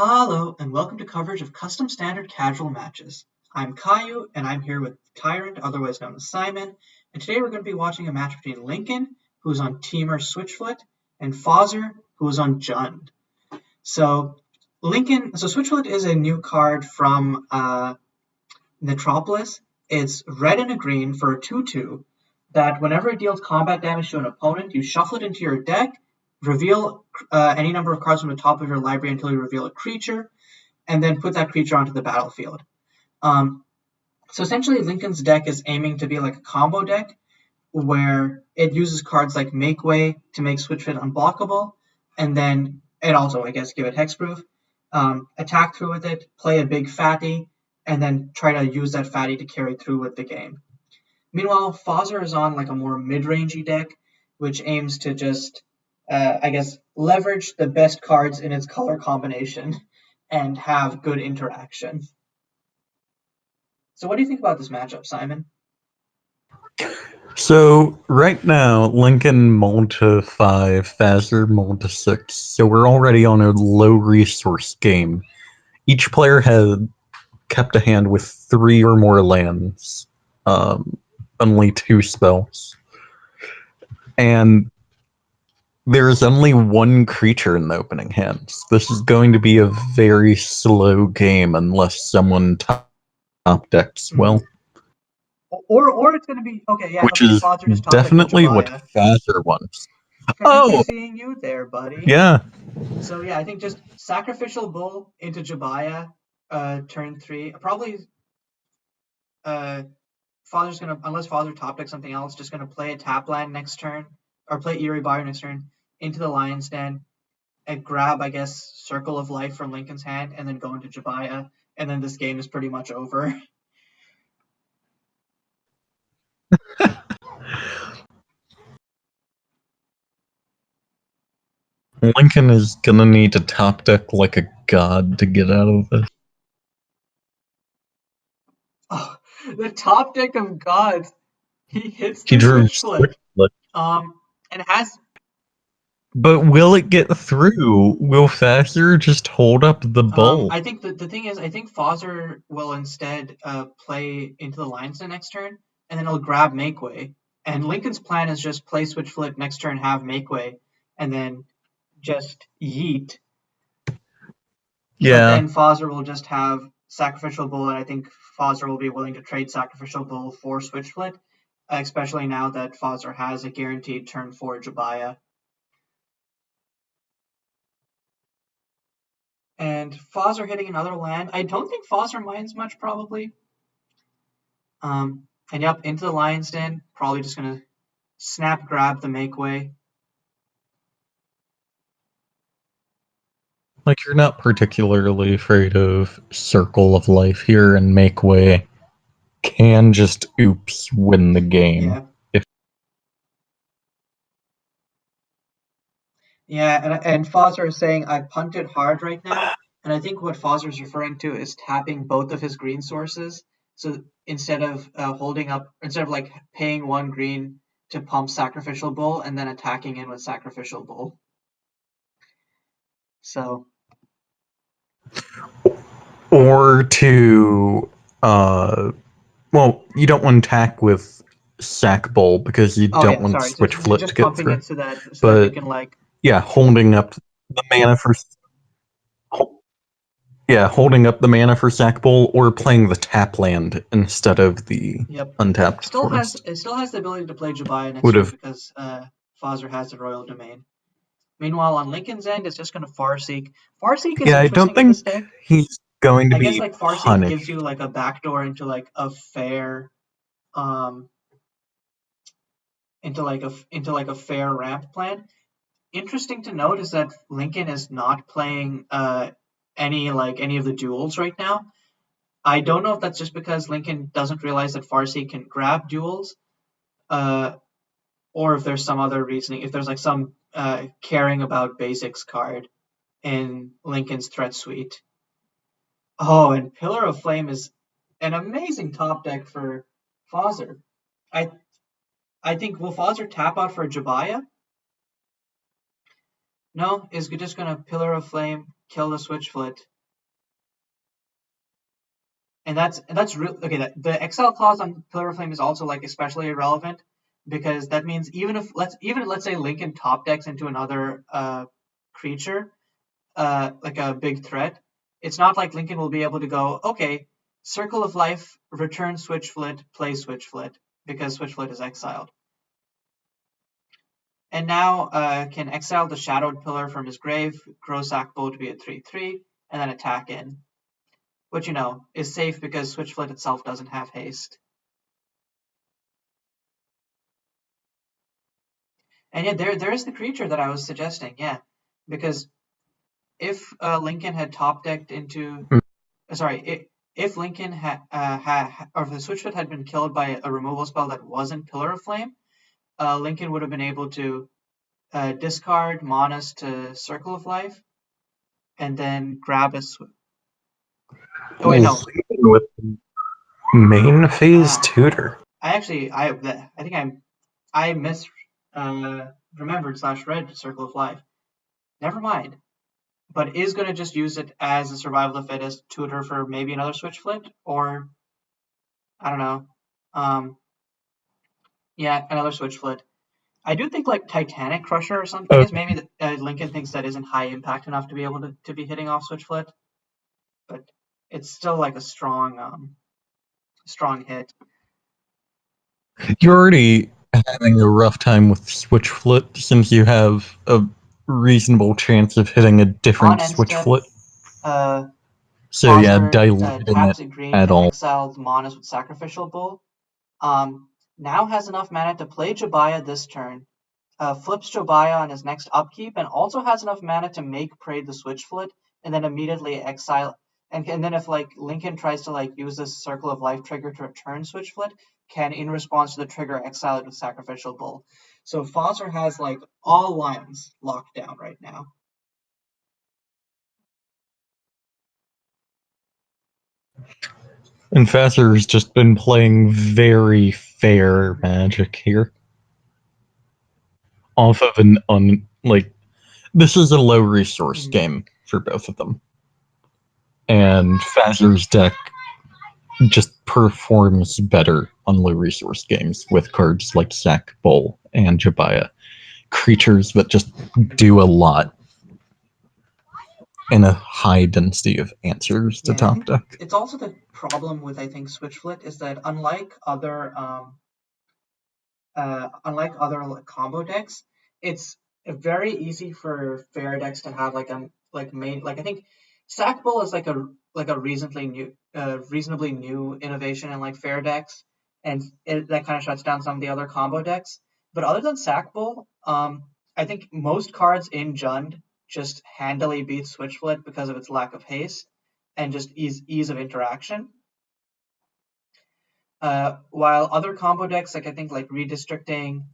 Hello and welcome to coverage of custom standard casual matches. I'm Caillou and I'm here with Tyrant, otherwise known as Simon, and today we're going to be watching a match between Lincoln, who's on Temur Switchflit, and Fazzer, who is on Jund. So Switchflit is a new card from Netropolis. It's red and a green for a 2/2 that whenever it deals combat damage to an opponent, you shuffle it into your deck, reveal any number of cards from the top of your library until you reveal a creature, and then put that creature onto the battlefield. So essentially, Lincoln's deck is aiming to be like a combo deck where it uses cards like Make Way to make Switchflit unblockable, and then it also, I guess, give it hexproof. Attack through with it, play a big fatty, and then try to use that fatty to carry through with the game. Meanwhile, Fazzer is on like a more mid-rangey deck, which aims to just, leverage the best cards in its color combination and have good interaction. So what do you think about this matchup, Simon? So right now, Lincoln Malta 5, Fazzer Malta 6. So we're already on a low resource game. Each player had kept a hand with 3 or more lands, only 2 spells. And there's only 1 creature in the opening hands. This is going to be a very slow game unless someone top decks well. Or it's going to be okay. Yeah, which okay. is Fazzer just definitely what Fazzer wants. Fancy seeing you there, buddy. Yeah. So yeah, I think just Sacrificial Bull into Jabaya, turn 3. Probably Fazer's gonna, unless Fazzer top decks something else, just gonna play a tap land next turn, or play Eerie Buyer next turn into the Lion's Den, and grab, I guess, Circle of Life from Lincoln's hand, and then go into Jabaya, and then this game is pretty much over. Lincoln is gonna need to top deck like a god to get out of this. Oh, the top deck of gods. He hits He the drew Switchflit. And has. But will it get through? Will Fazzer just hold up the bull? I think the thing is, I think Fazzer will instead play into the Lion's Den next turn, and then he'll grab Make Way. And Lincoln's plan is just play Switchflit next turn, have Make Way, and then just yeet. Yeah. But then Fazzer will just have Sacrificial Bull, and I think Fazzer will be willing to trade Sacrificial Bull for Switchflit, especially now that Fazzer has a guaranteed turn 4 Jabaya. And Fazzer hitting another land. I don't think Fazzer minds much, probably. And yep, into the Lion's Den. Probably just going to snap grab the Make Way. Like, you're not particularly afraid of Circle of Life here, and Make Way can just oops win the game. Yeah, and Fazzer is saying, I punted hard right now. And I think what Fazzer is referring to is tapping both of his green sources. So instead of like paying 1 green to pump Sacrificial Bull and then attacking in with Sacrificial Bull. So. Or to, well, you don't want to attack with Sack Bull because you don't want Switchflit to get through. It so that you can like. Yeah, holding up the mana for. Yeah, holding up the mana for Sack Bull or playing the tap land instead of the untapped. It still has the ability to play Jabaya next turn because Fazzer has the Royal Domain. Meanwhile, on Lincoln's end, it's just going to Farseek. Farseek is interesting I don't think in this deck. He's going to I guess like Farseek gives you like a backdoor into like a fair, into a fair ramp plan. Interesting to note is that Lincoln is not playing any of the duels right now. I don't know if that's just because Lincoln doesn't realize that Farseek can grab duels, or if there's some other reasoning. If there's like some caring about basics card in Lincoln's threat suite. Oh, and Pillar of Flame is an amazing top deck for Fazzer. I think will Fazzer tap out for Jabaya? No, is just gonna Pillar of Flame, kill the Switchflit. And that's real. Okay, the exile clause on Pillar of Flame is also like especially irrelevant because that means let's say Lincoln top decks into another creature, like a big threat. It's not like Lincoln will be able to go, okay, Circle of Life, return Switchflit, play Switchflit, because Switchflit is exiled. And now can exile the Shadowed Pillar from his grave, grow Sackbow to be a 3/3, and then attack in. Which, is safe because Switchflit itself doesn't have haste. And yeah, there is the creature that I was suggesting, yeah. Because if Lincoln had top decked into... Sorry, if Lincoln had... or if the Switchflit had been killed by a removal spell that wasn't Pillar of Flame, Lincoln would have been able to discard Monas to Circle of Life, and then grab a... Oh, wait, no. With main phase tutor. I think I remembered / read Circle of Life. Never mind. But is going to just use it as a survival of the fittest tutor for maybe another Switchflit, or I don't know. Yeah, another Switchflit. I do think like Titanic Crusher or something is maybe Lincoln thinks that isn't high impact enough to be able to be hitting off Switchflit, but it's still like a strong hit. You're already having a rough time with Switchflit since you have a reasonable chance of hitting a different Switchflit. So yeah, diluting taps it a green at to all. exile Monas with Sacrificial Bull. Now has enough mana to play Jabaya this turn, flips Jabaya on his next upkeep, and also has enough mana to make Prey the Switchflit, and then immediately exile. And then if like Lincoln tries to like use this Circle of Life trigger to return Switchflit, can in response to the trigger exile it with Sacrificial Bull. So Fazzer has like all lines locked down right now. And Fazzer has just been playing very fair Magic here. Off of this is a low resource game for both of them. And Fazzer's deck just performs better on low resource games with cards like Sack Bowl and Jabaya. Creatures that just do a lot in a high density of answers to top deck. It's also the problem with, I think, Switchflit is that unlike other combo decks, it's very easy for fair decks to have I think Sack Bowl is like a reasonably new innovation in like fair decks, and that kind of shuts down some of the other combo decks. But other than Sack Bowl, I think most cards in Jund just handily beat Switchflit because of its lack of haste and just ease of interaction. While other combo decks, like I think like Redistricting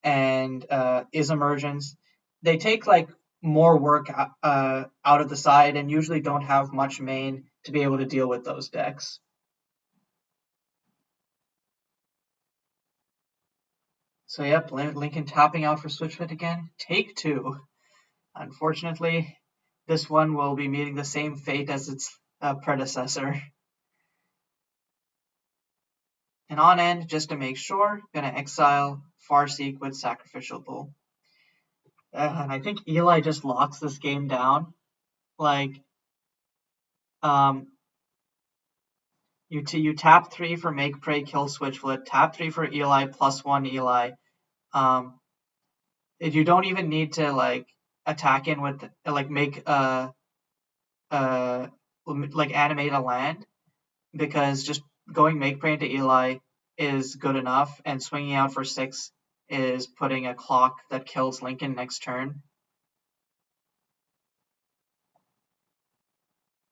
and Is Emergence, they take like more work out of the side and usually don't have much main to be able to deal with those decks. So yep, Lincoln tapping out for Switchflit again. Take 2. Unfortunately, this one will be meeting the same fate as its predecessor. And on end, just to make sure, gonna exile Farseek with Sacrificial Bull. And I think Eli just locks this game down. Like, you tap 3 for make Prey kill Switchflit, tap 3 for Eli +1 Eli. You don't even need to like attack in with like make like animate a land, because just going make Prey into Eli is good enough, and swinging out for 6 is putting a clock that kills Lincoln next turn.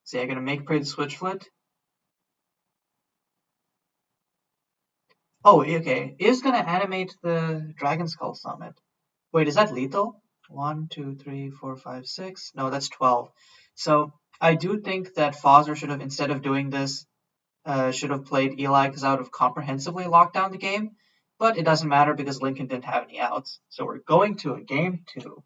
So I'm gonna make Prey the Switchflit. Oh, okay. Is gonna animate the Dragon Skull Summit. Wait, is that lethal? 1, 2, 3, 4, 5, 6. No, that's 12. So I do think that Fazzer should have, instead of doing this, should have played Eli, because I would have comprehensively locked down the game. But it doesn't matter because Lincoln didn't have any outs. So we're going to a game 2.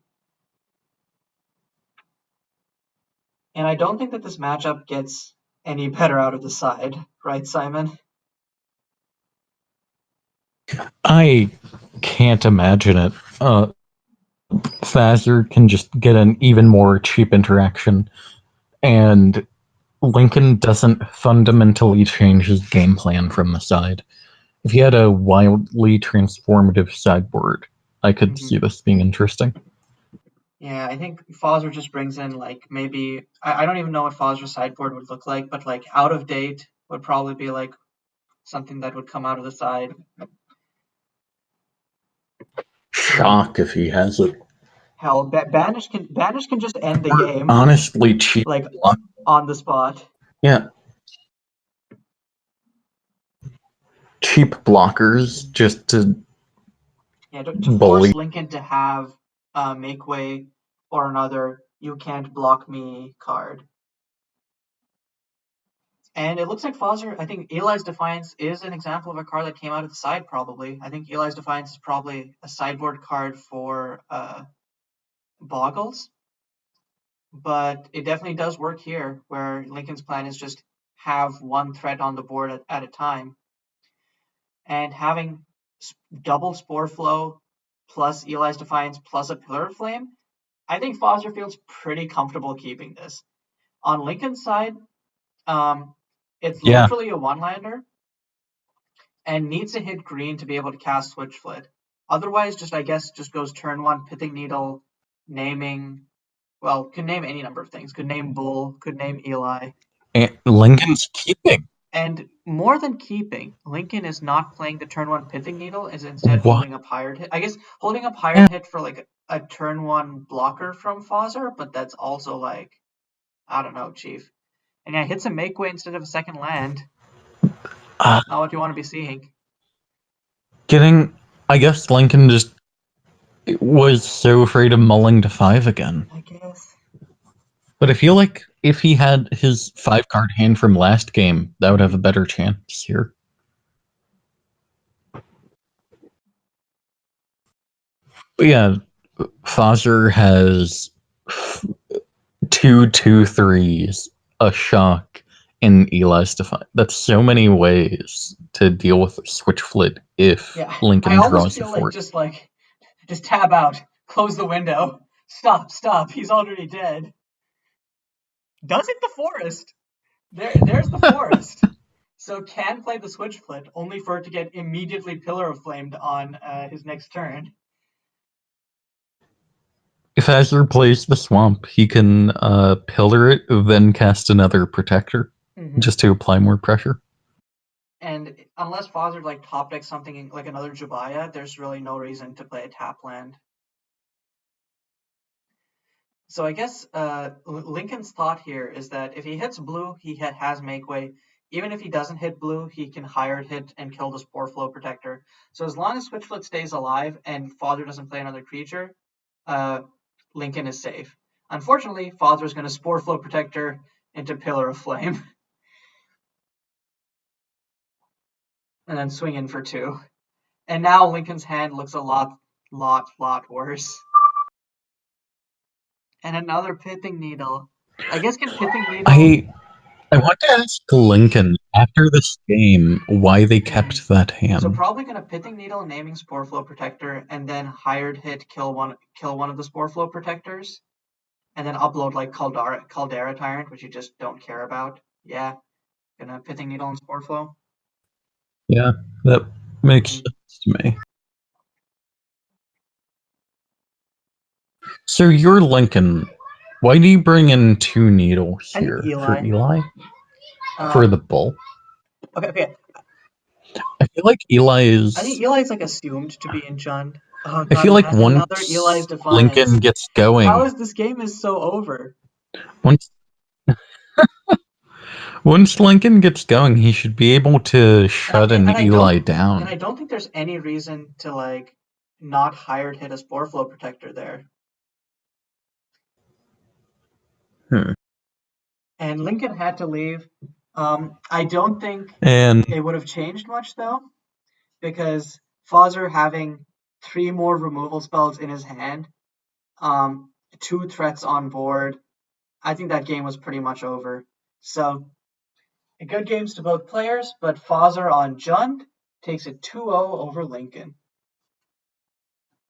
And I don't think that this matchup gets any better out of the side, right, Simon? I can't imagine it. Fazzer can just get an even more cheap interaction, and Lincoln doesn't fundamentally change his game plan from the side. If he had a wildly transformative sideboard, I could Mm-hmm. see this being interesting. Yeah, I think Fazzer just brings in like maybe I don't even know what Fazzer's sideboard would look like, but like out of date would probably be like something that would come out of the side. Shock if he has it. Hell, Banish can just end the Or game honestly, cheap like block. on the spot. Yeah, cheap blockers just to Yeah, to force bully. Lincoln to have make way or another you can't block me card. And it looks like Fazzer, I think Eli's Defiance is an example of a card that came out of the side probably. I think Eli's Defiance is probably a sideboard card for Boggles. But it definitely does work here where Lincoln's plan is just have one threat on the board at a time. And having double Spore Flow plus Eli's Defiance plus a Pillar of Flame, I think Fazzer feels pretty comfortable keeping this. On Lincoln's side, it's Yeah, literally a one-lander and needs to hit green to be able to cast Switchflit. Otherwise, I guess just goes turn one, Pithing Needle, naming. Well, could name any number of things. Could name Bull. Could name Eli. and Lincoln's keeping. And more than keeping, Lincoln is not playing the turn one Pithing Needle. Is instead What? holding up Hired Hit. I guess holding up Yeah. Hired Hit for like a turn one blocker from Fazzer, but that's also like I don't know, Chief. And yeah, hits a make way instead of a second land. Uh, Not what you want to be seeing. I guess Lincoln just was so afraid of mulling to 5 again. I guess. But I feel like if he had his 5-card hand from last game, that would have a better chance here. But yeah, Fazzer has 2/2/3s, a shock, and Eli's Defiance. That's so many ways to deal with Switchflit if Yeah, I Lincoln almost draws the feel 4. like just tab out, close the window, stop. He's already dead. Doesn't the forest? There's the forest. So can play the Switchflit, only for it to get immediately Pillar of Flamed on his next turn. If Azure plays the swamp, he can pillar it, then cast another protector, just to apply more pressure. And unless Fazzer like top decks something like another Jabaya, there's really no reason to play a tap land. So I guess Lincoln's thought here is that if he hits blue, he has make way. Even if he doesn't hit blue, he can Hired Hit and kill the Spore Flow Protector. So as long as Switchflit stays alive and Fazzer doesn't play another creature, Lincoln is safe. Unfortunately, Fazzer is going to Spore Flow Protector into Pillar of Flame. And then swing in for 2. And now Lincoln's hand looks a lot worse. And another Pithing Needle. I guess can Pithing Needle... I want to ask Lincoln, after this game, why they kept that hand. So probably going to Pithing Needle, naming Spore Flow Protector, and then Hired Hit, kill one of the Spore Flow Protectors. And then upload like Caldera Tyrant, which you just don't care about. Yeah. Gonna Pithing Needle and Spore Flow. Yeah, that makes sense to me. So you're Lincoln. Why do you bring in 2 needles here? For Eli? For the bull? Okay. I feel like Eli is... I think Eli is like assumed to be enchant. Oh, God, I feel like once another Eli's Defiance. Lincoln gets going... How is this game is so over? Once Lincoln gets going, he should be able to shut an Eli down. And I don't think there's any reason to like not Hired Hit a Spore Flow Protector there. And Lincoln had to leave. I don't think it would have changed much though, because Fazzer having 3 more removal spells in his hand, 2 threats on board, I think that game was pretty much over. So, good games to both players, but Fazzer on Jund takes it 2-0 over Lincoln.